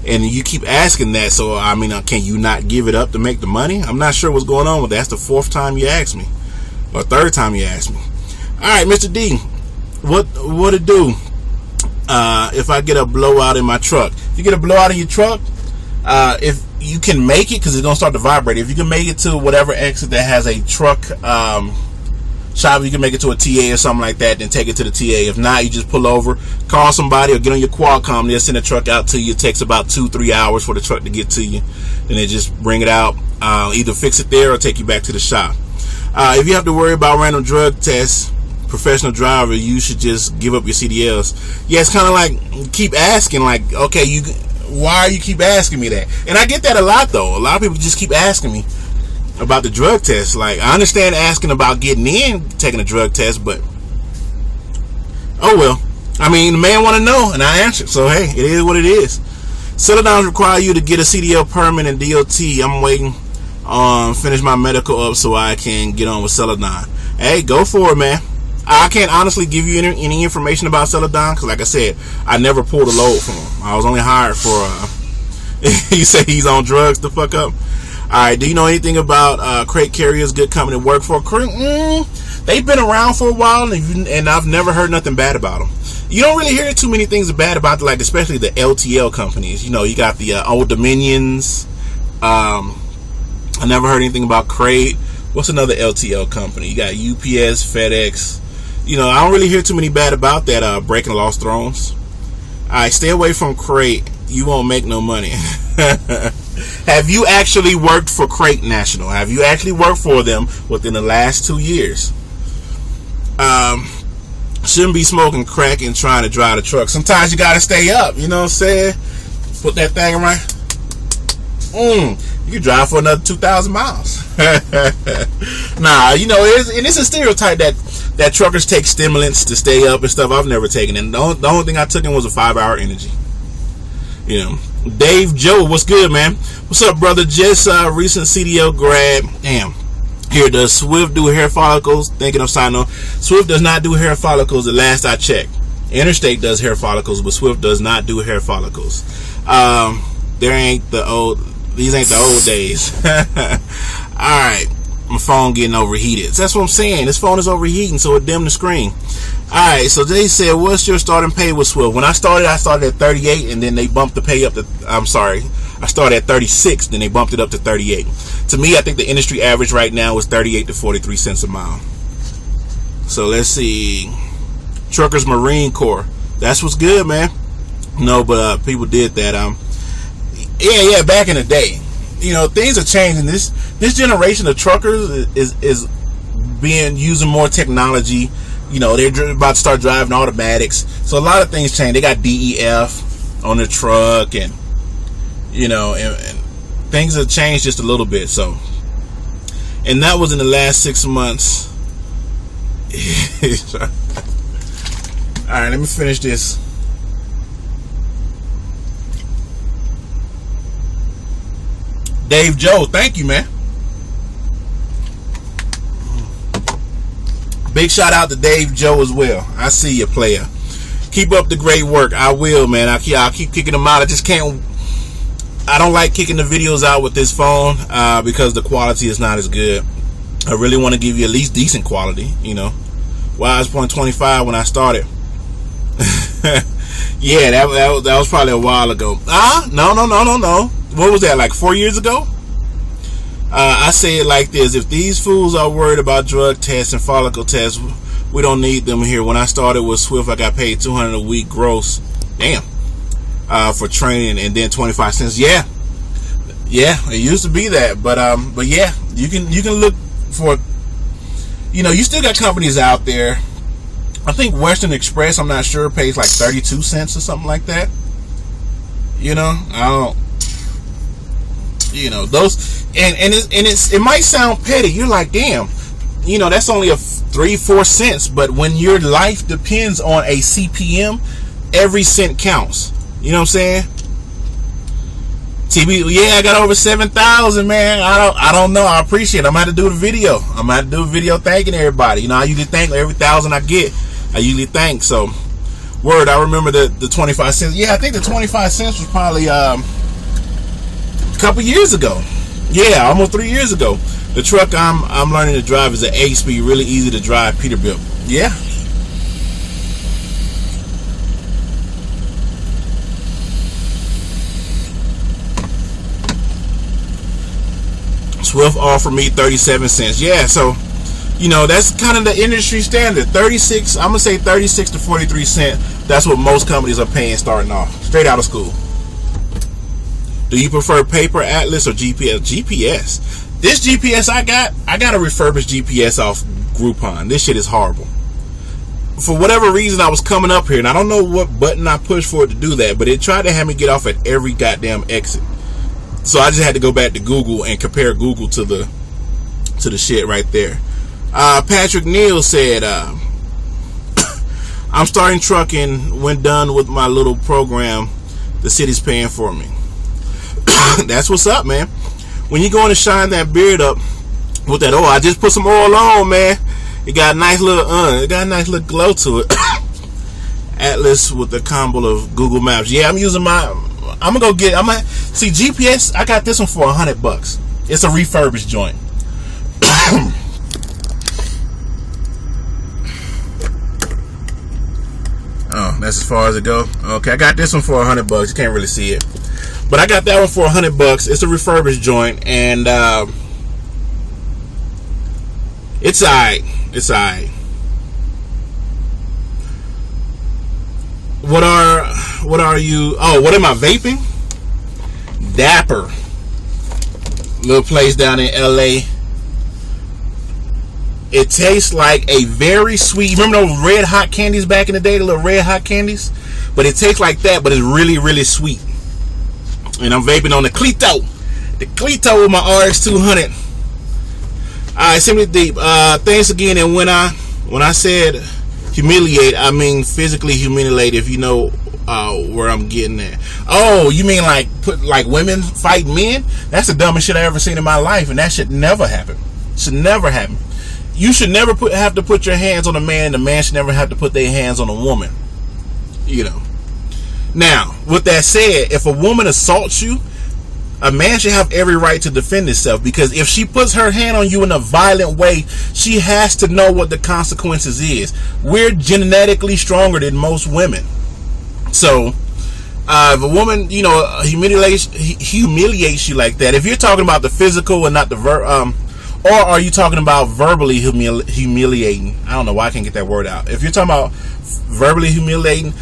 And you keep asking that, so I mean, can you not give it up to make the money? I'm not sure what's going on with that. That's the fourth time you asked me. or third time you asked me. All right, Mr. D, what it do if I get a blowout in my truck? If you get a blowout in your truck, if you can make it, because it's gonna start to vibrate. If you can make it to whatever exit that has a truck shop, you can make it to a TA or something like that, then take it to the TA. If not, you just pull over, call somebody, or get on your Qualcomm. They'll send a truck out to you. It takes about 2-3 hours for the truck to get to you. Then they just bring it out, either fix it there or take you back to the shop. If you have to worry about random drug tests, professional driver, you should just give up your CDLs. Yeah, it's kind of like, keep asking, like, okay, why you keep asking me that? And I get that a lot, though. A lot of people just keep asking me about the drug test. Like, I understand asking about getting in, taking a drug test, but oh well. I mean, the man want to know, and I answered. So hey, it is what it is. Celadons require you to get a CDL permit and DOT. I'm waiting finish my medical up so I can get on with Celadon. Hey, go for it, man. I can't honestly give you any information about Celadon because, like I said, I never pulled a load from him. I was only hired for he said he's on drugs to fuck up. Alright, do you know anything about crate carriers? Good company to work for. They've been around for a while, and I've never heard nothing bad about them. You don't really hear too many things bad about, like, especially the LTL companies. You know, you got the Old Dominions. I never heard anything about Crate. What's another LTL company? You got UPS, FedEx. You know, I don't really hear too many bad about that Breaking Lost Thrones. Alright, stay away from Crate. You won't make no money. Have you actually worked for Crate National? Have you actually worked for them within the last 2 years? Shouldn't be smoking crack and trying to drive the truck. Sometimes you gotta stay up, you know what I'm saying? Put that thing around. You can drive for another 2,000 miles. Nah, you know, it's a stereotype that truckers take stimulants to stay up and stuff. I've never taken it. The only thing I took in was a 5-hour energy. You know, Dave Joe, what's good, man? What's up, brother? Just recent CDL grad. Damn. Here, does Swift do hair follicles? Thinking of signing on. Swift does not do hair follicles. The last I checked, Interstate does hair follicles, but Swift does not do hair follicles. These ain't the old days. All right, my phone getting overheated. That's what I'm saying. This phone is overheating, so it dimmed the screen. Alright, so they said, what's your starting pay with Swift? When I started at 38, and then they bumped the pay up to, I started at 36, then they bumped it up to 38. To me, I think the industry average right now is 38 to 43 cents a mile. So let's see. Truckers Marine Corps. That's what's good, man. No, but people did that. Yeah, back in the day. You know, things are changing. This generation of truckers is using more technology. You know, they're about to start driving automatics. So a lot of things change. They got DEF on the truck, and, you know, and things have changed just a little bit. So, and that was in the last 6 months. All right, let me finish this. Dave Joe, thank you, man. Big shout out to Dave Joe as well. I see you, player. Keep up the great work. I will, man. I'll keep kicking them out. I don't like kicking the videos out with this phone because the quality is not as good. I really want to give you at least decent quality, you know. Well, I was 0.25 when I started. Yeah, that was probably a while ago. No. What was that, like 4 years ago? I say it like this: if these fools are worried about drug tests and follicle tests, we don't need them here. When I started with Swift, I got paid $200 a week gross. Damn. For training, and then 25 cents. Yeah, it used to be that, but yeah, you can look for. You know, you still got companies out there. I think Western Express, I'm not sure, pays like 32 cents or something like that. You know, I don't. You know, those, and it might sound petty. You're like, damn, you know, that's only a 3-4 cents. But when your life depends on a CPM, every cent counts. You know what I'm saying? TB, yeah, I got over 7,000, man. I don't know. I appreciate it. I'm gonna have to do the video. I'm gonna have to do a video thanking everybody. You know, I usually thank every 1,000 I get. I usually thank. So, word. I remember the 25 cents. Yeah, I think the 25 cents was probably couple years ago. Yeah, almost 3 years ago. The truck I'm learning to drive is an 8-speed, really easy to drive Peterbilt. Yeah. Swift offered me 37 cents. Yeah, so that's kind of the industry standard. 36, I'm gonna say 36 to 43 cents. That's what most companies are paying starting off, straight out of school. Do you prefer paper, atlas, or GPS? GPS. This GPS I got a refurbished GPS off Groupon. This shit is horrible. For whatever reason, I was coming up here, and I don't know what button I pushed for it to do that, but it tried to have me get off at every goddamn exit. So I just had to go back to Google and compare Google to the shit right there. Patrick Neal said, I'm starting trucking when done with my little program the city's paying for me. That's what's up, man. When you're going to shine that beard up with that oil, I just put some oil on, man. It got a nice little glow to it. Atlas with the combo of Google Maps. Yeah, I'm using see GPS. I got this one for $100. It's a refurbished joint. Oh, that's as far as it go. Okay, I got this one for $100. You can't really see it, but I got that one for $100. It's a refurbished joint, and it's alright. It's alright. What are you? Oh, what am I vaping? Dapper, little place down in LA. It tastes like a very sweet. Remember those red hot candies back in the day, the little red hot candies? But it tastes like that, but it's really, really sweet. And I'm vaping on the Clito with my RX 200. Alright, Simply Deep. Thanks again. And when I said humiliate, I mean physically humiliate. If you know where I'm getting at. Oh, you mean like women fight men? That's the dumbest shit I ever seen in my life, and that should never happen. Should never happen. You should never have to put your hands on a man. The man should never have to put their hands on a woman. Now, with that said, if a woman assaults you, a man should have every right to defend himself, because if she puts her hand on you in a violent way, she has to know what the consequences is. We're genetically stronger than most women. So, if a woman, humiliates you like that, if you're talking about the physical and not the or are you talking about verbally humiliating? I don't know why I can't get that word out. If you're talking about verbally humiliating,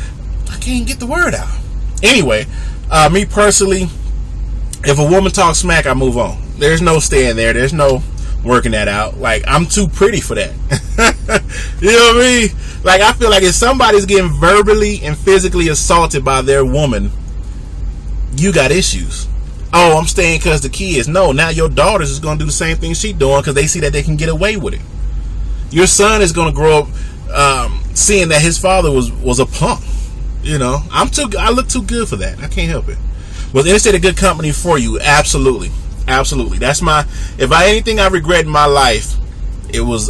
I can't get the word out. Anyway, me personally, if a woman talks smack, I move on. There's no staying there. There's no working that out. Like, I'm too pretty for that. You know what I mean? Like, I feel like if somebody's getting verbally and physically assaulted by their woman, you got issues. Oh, I'm staying because the kids. No, now your daughters is going to do the same thing she's doing because they see that they can get away with it. Your son is going to grow up seeing that his father was a punk. I look too good for that. I can't help it. Was Interstate a good company for you? Absolutely. Absolutely. That's if anything I regret in my life, it was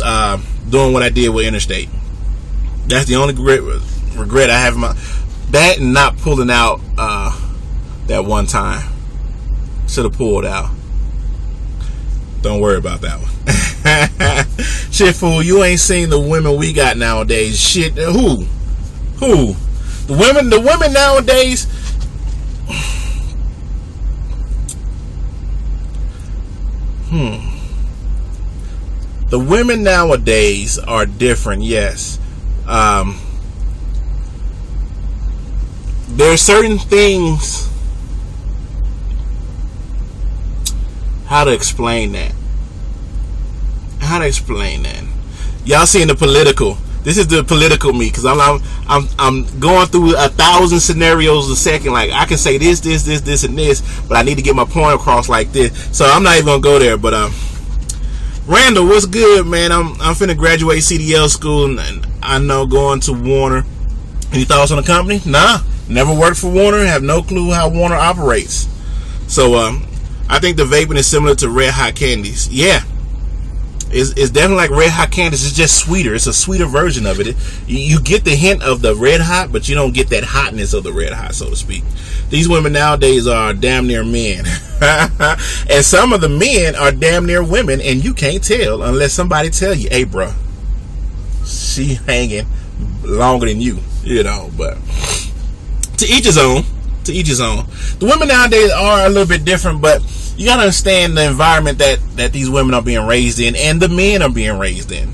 doing what I did with Interstate. That's the only regret I have in that, and not pulling out that one time. Should have pulled out. Don't worry about that one. Shit, fool, you ain't seen the women we got nowadays. Shit, who? The women nowadays. The women nowadays are different, yes. There are certain things. How to explain that? Y'all seeing the political? This is the political me, because I'm going through 1,000 scenarios a second. Like, I can say this, and this, but I need to get my point across like this. So I'm not even gonna go there. But Randall, what's good, man? I'm finna graduate CDL school, and I know going to Warner. Any thoughts on the company? Nah, never worked for Warner. Have no clue how Warner operates. So I think the vaping is similar to red hot candies. Yeah, It's definitely like Red Hot Candies. It's just sweeter. It's a sweeter version of it. You get the hint of the Red Hot, but you don't get that hotness of the Red Hot, so to speak. These women nowadays are damn near men. And some of the men are damn near women, and you can't tell unless somebody tell you, hey, bro, she hanging longer than you, but to each his own. To each his own. The women nowadays are a little bit different, but you gotta understand the environment that these women are being raised in, and the men are being raised in.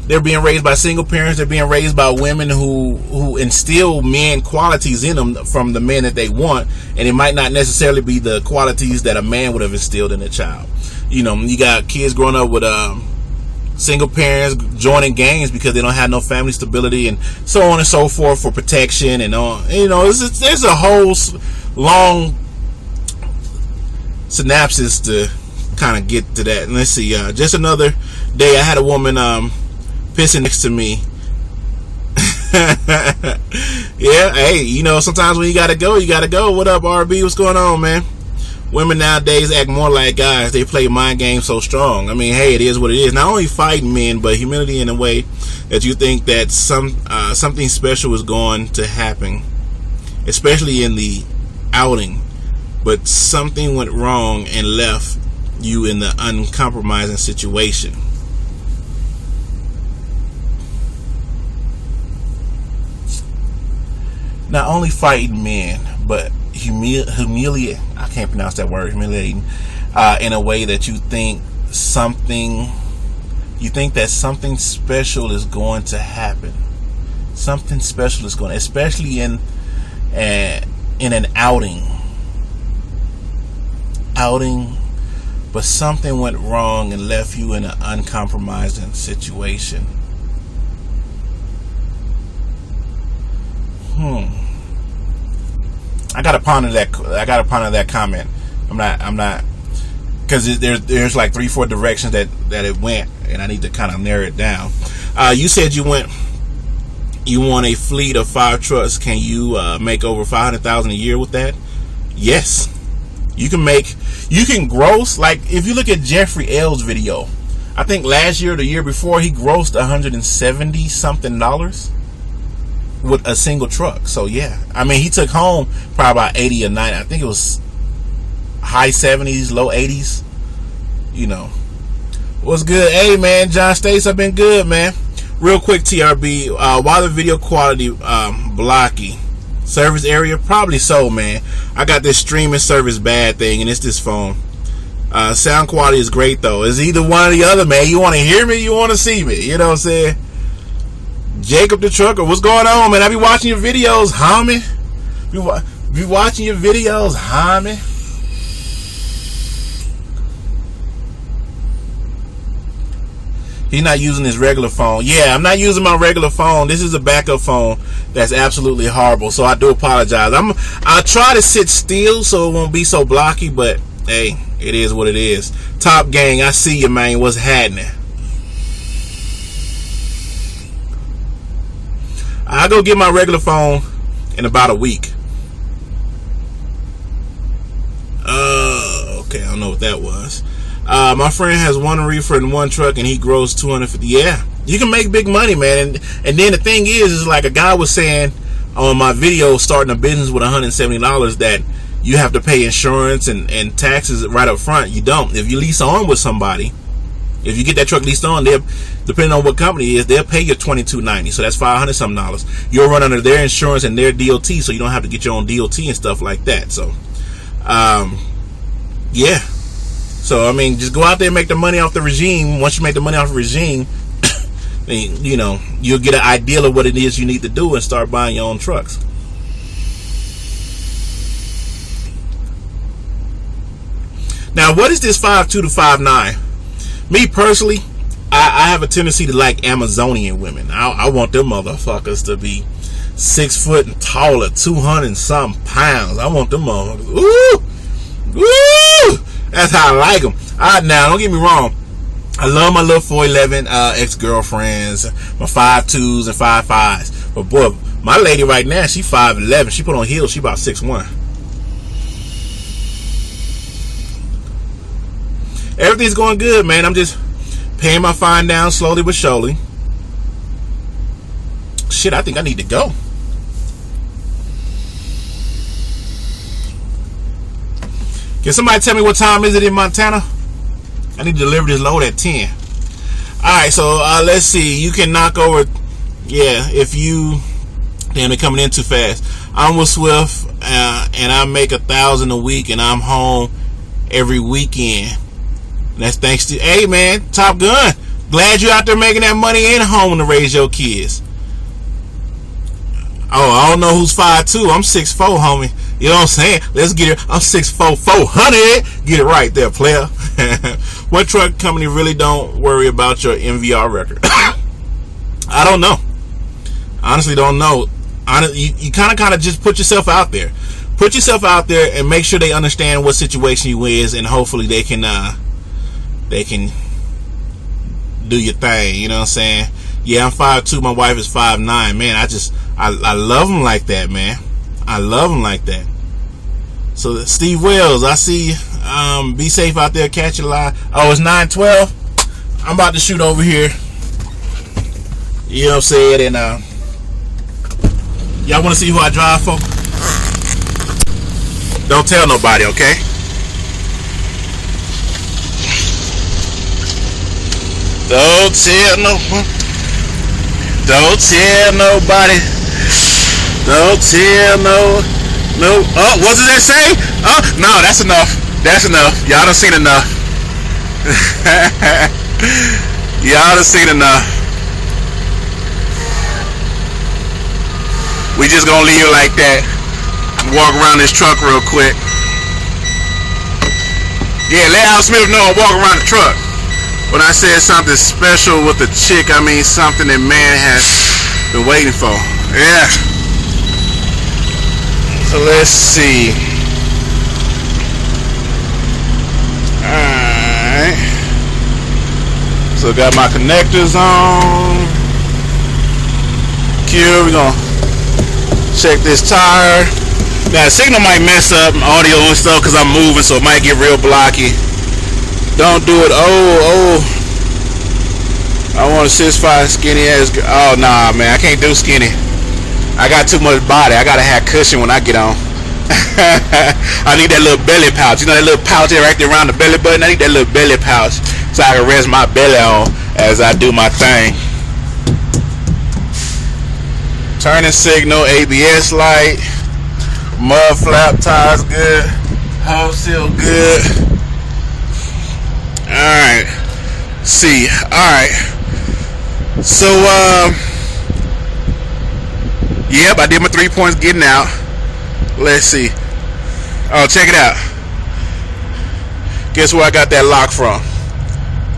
They're being raised by single parents. They're being raised by women who instill men qualities in them from the men that they want, and it might not necessarily be the qualities that a man would have instilled in a child. You got kids growing up with single parents joining gangs because they don't have no family stability, and so on and so forth, for protection and on. There's a whole long synopsis to kind of get to that. And let's see, just another day I had a woman pissing next to me. Yeah, hey, sometimes when you gotta go. What up, RB? What's going on, man? Women nowadays act more like guys. They play mind games so strong. I mean, hey, it is what it is. Not only fighting men, but humility in a way that you think that something special is going to happen, especially in the outing. But something went wrong and left you in the uncompromising situation. Not only fighting men, but humiliating. I can't pronounce that word. Humiliating in a way that you think that something special is going to happen. Something special is going, especially in an outing, but something went wrong and left you in an uncompromising situation. I gotta ponder that comment. I'm not, because there's like 3-4 directions that it went, and I need to kind of narrow it down. You said you want a fleet of 5 trucks. Can you make over $500,000 a year with that? Yes, you can gross, like if you look at Jeffrey L's video, I think last year or the year before, he grossed $170 something with a single truck. So yeah, I mean, he took home probably about 80 or 90. I think it was high 70s, low 80s. What's good? Hey man, John States, I've been good, man. Real quick, TRB, why the video quality blocky? Service area? Probably so, man. I got this streaming service bad thing, and it's this phone. Sound quality is great though. It's either one or the other, man. You want to hear me, you want to see me. You know what I'm saying? Jacob the Trucker, what's going on, man? I be watching your videos, homie. Be watching your videos, homie. He's not using his regular phone. Yeah, I'm not using my regular phone. This is a backup phone that's absolutely horrible, so I do apologize. I'll try to sit still so it won't be so blocky, but hey, it is what it is. Top Gang, I see you, man. What's happening? I'll go get my regular phone in about a week. Okay, I don't know what that was. My friend has one reefer in one truck and he grows 250. Yeah, you can make big money, man. And then the thing is like a guy was saying on my video, starting a business with $170, that you have to pay insurance and taxes right up front. You don't. If you lease on with somebody, if you get that truck leased on, they'll, depending on what company it is, they'll pay you $22.90. So that's $500 something. You'll run under their insurance and their DOT, so you don't have to get your own DOT and stuff like that. So, yeah. So I mean, just go out there and make the money off the regime. Once you make the money off the regime, then, you'll get an idea of what it is you need to do and start buying your own trucks. Now, what is this 5'2" to 5'9"? Me personally, I have a tendency to like Amazonian women. I want them motherfuckers to be 6 foot and taller, 200 and something pounds. I want them motherfuckers. Ooh, ooh. That's how I like them. Now, don't get me wrong. I love my little 4'11" ex-girlfriends, my 5'2s and 5'5s. But boy, my lady right now, she 5'11". She put on heels. She about 6'1". Everything's going good, man. I'm just paying my fine down slowly but surely. Shit, I think I need to go. Can somebody tell me what time is it in Montana? I need to deliver this load at 10. Alright, so let's see. You can knock over. Yeah, if you. Damn, they're coming in too fast. I'm with Swift, and I make $1,000 a week, and I'm home every weekend. And that's thanks to, hey man, Top Gun. Glad you're out there making that money and home to raise your kids. Oh, I don't know who's 5'2". I'm 6'4", homie. You know what I'm saying? Let's get it. I'm 6'4", 400. Get it right there, player. What truck company really don't worry about your MVR record? I don't know. Honestly, don't know. You kind of just put yourself out there. Put yourself out there and make sure they understand what situation you is, and hopefully they can do your thing. You know what I'm saying? Yeah, I'm 5'2". My wife is 5'9". Man, I love them like that, man. I love them like that. So Steve Wells, I see you. Be safe out there. Catch you live. Oh, it's 9:12. I'm about to shoot over here. You know what I'm saying? And y'all want to see who I drive for? Don't tell nobody, okay? Don't tell no one. Don't tell nobody. Don't tell no. Oh, what does that say? Oh, no, that's enough. That's enough. Y'all done seen enough. Y'all done seen enough. We just gonna leave it like that. Walk around this truck real quick. Yeah, let Al Smith know I'm walking around the truck. When I said something special with the chick, I mean something that man has been waiting for. Yeah. So let's see. Alright. So got my connectors on. We're gonna check this tire. Now the signal might mess up audio and stuff because I'm moving, so it might get real blocky. Don't do it. Oh, I want a 6'5" skinny ass girl. Oh nah, man, I can't do skinny. I got too much body. I gotta have cushion when I get on. I need that little belly pouch. You know that little pouch there right there around the belly button? I need that little belly pouch so I can rest my belly on as I do my thing. Turning signal, ABS light, mud flap tires good, hub seal good. Alright, see, alright, so yep, I did my 3 points getting out. Let's see. Oh, check it out. Guess where I got that lock from?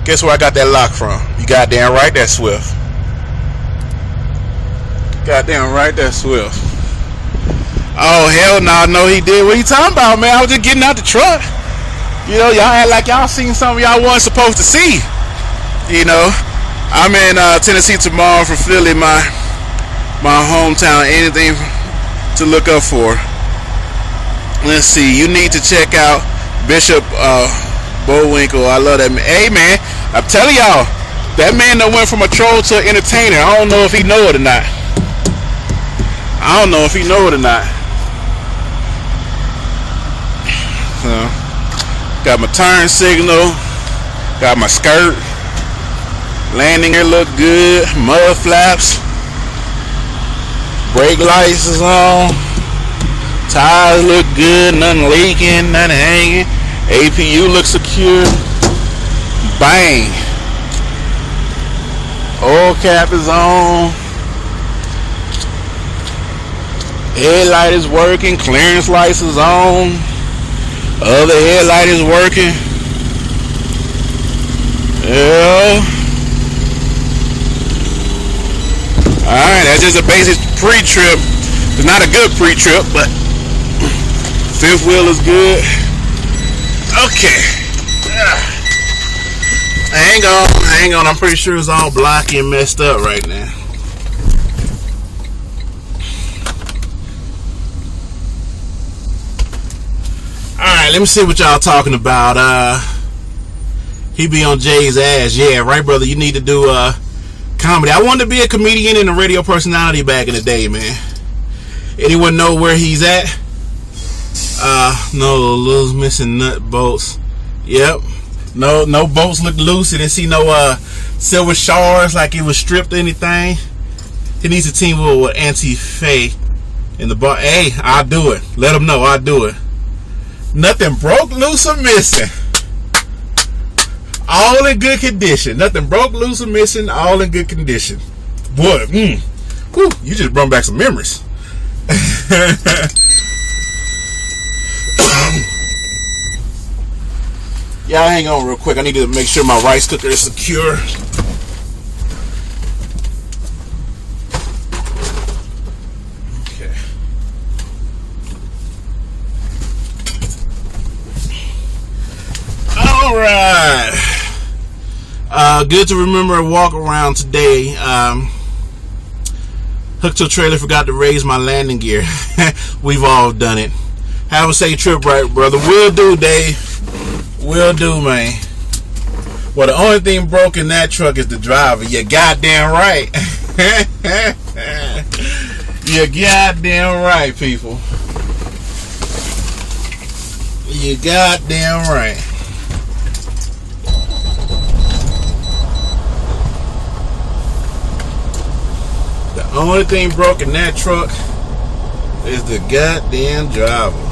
Guess where I got that lock from? You goddamn right, that's Swift. Goddamn right, that's Swift. Oh, hell no, no he did. What you talking about, man? I was just getting out the truck. You know, y'all act like y'all seen something y'all wasn't supposed to see. You know, I'm in Tennessee tomorrow from Philly, my hometown. Anything to look up for. Let's see. You need to check out Bishop Bowinkle. I love that man. Hey, man, I'm telling y'all, that man that went from a troll to an entertainer. I don't know if he know it or not. I don't know if he know it or not. So, got my turn signal. Got my skirt. Landing here look good. Mud flaps. Brake lights is on. Tires look good. Nothing leaking. Nothing hanging. APU looks secure. Bang. Oil cap is on. Headlight is working. Clearance lights is on. Other headlight is working. Yeah. Alright, that's just a basic pre-trip. It's not a good pre-trip, but fifth wheel is good. Okay. Hang on. I'm pretty sure it's all blocky and messed up right now. Alright, let me see what y'all talking about. He be on Jay's ass. Yeah, right, brother. You need to do comedy. I wanted to be a comedian and a radio personality back in the day, man. Anyone know where he's at? No, loose missing nut bolts. Yep. No bolts look loose. He didn't see no silver shards like it was stripped or anything. He needs to team up with Auntie Faye in the bar. Hey, I'll do it. Let him know I'll do it. Nothing broke, loose, or missing. All in good condition. Nothing broke, loose, or missing. All in good condition. Boy, whew, you just brought back some memories. Y'all hang on real quick. I need to make sure my rice cooker is secure. Okay. All right. Good to remember a walk around today. Hooked to a trailer, forgot to raise my landing gear. We've all done it. Have a safe trip, right, brother? Will do, Dave. Will do, man. Well, the only thing broke in that truck is the driver. You goddamn right. You goddamn right, people. You goddamn right. The only thing broke in that truck is the goddamn driver.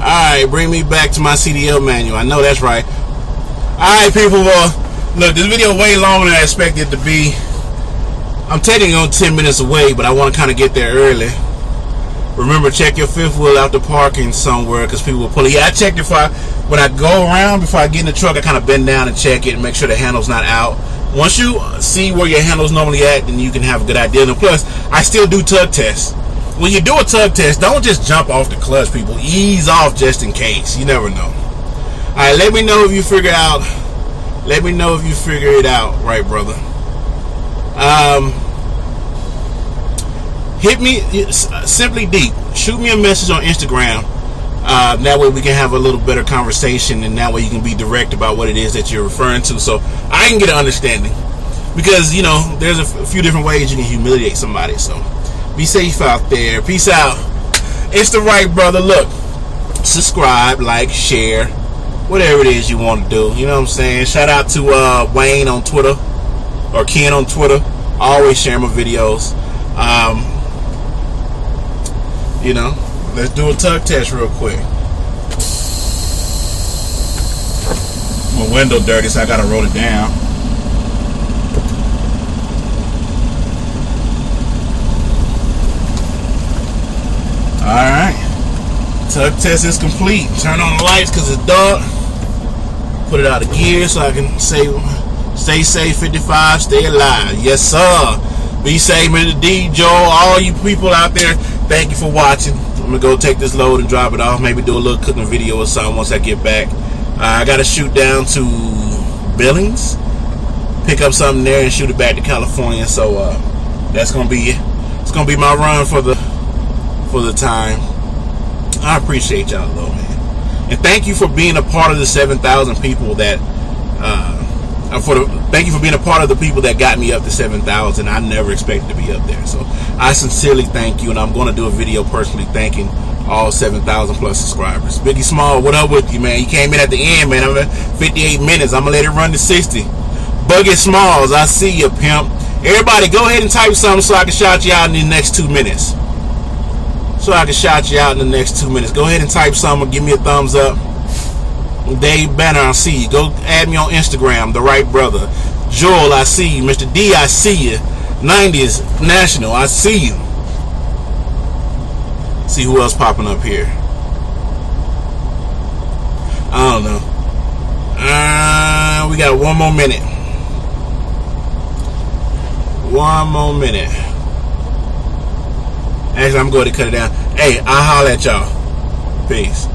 Alright, bring me back to my CDL manual. I know that's right. Alright, people, look, this video way longer than I expected it to be. I'm taking on 10 minutes away, but I want to kind of get there early. Remember, check your fifth wheel after parking somewhere, because people will pull it. Yeah, I checked when I go around, before I get in the truck, I kind of bend down and check it and make sure the handle's not out. Once you see where your handle's normally at, then you can have a good idea. And plus, I still do tug tests. When you do a tug test, don't just jump off the clutch, people. Ease off just in case. You never know. Alright, let me know if you figure out. Let me know if you figure it out, right, brother. Hit me, Simply Deep. Shoot me a message on Instagram. That way we can have a little better conversation, and that way you can be direct about what it is that you're referring to, so I can get an understanding. Because, you know, there's a few different ways you can humiliate somebody, so be safe out there. Peace out. It's the Right Brother. Look, subscribe, like, share, whatever it is you want to do. You know what I'm saying? Shout out to Wayne on Twitter, or Ken on Twitter. I always share my videos. You know, let's do a tug test real quick. My window dirty, so I gotta roll it down. Alright, tug test is complete. Turn on the lights because it's dark. Put it out of gear so I can stay safe 55, stay alive. Yes sir. Be safe, Mr. D, Joe, all you people out there, thank you for watching. I'm gonna go take this load and drop it off, maybe do a little cooking video or something once I get back. I gotta shoot down to Billings, pick up something there and shoot it back to California. So that's gonna be my run for the time. I appreciate y'all though, man, and thank you for being a part of the 7,000 people that thank you for being a part of the people that got me up to 7,000. I never expected to be up there, so I sincerely thank you, and I'm going to do a video personally thanking all 7,000 plus subscribers. Biggie Small, what up with you, man? You came in at the end, man. I'm at 58 minutes. I'm gonna let it run to 60. Buggy Smalls, I see you, pimp. Everybody, go ahead and type something so I can shout you out in the next 2 minutes. Go ahead and type something or give me a thumbs up. Dave Banner, I see you. Go add me on Instagram, The Right Brother. Joel, I see you. Mr. D, I see you. 90s National, I see you. See who else popping up here. I don't know. We got one more minute. Actually, I'm going to cut it down. Hey, I'll holler at y'all. Peace.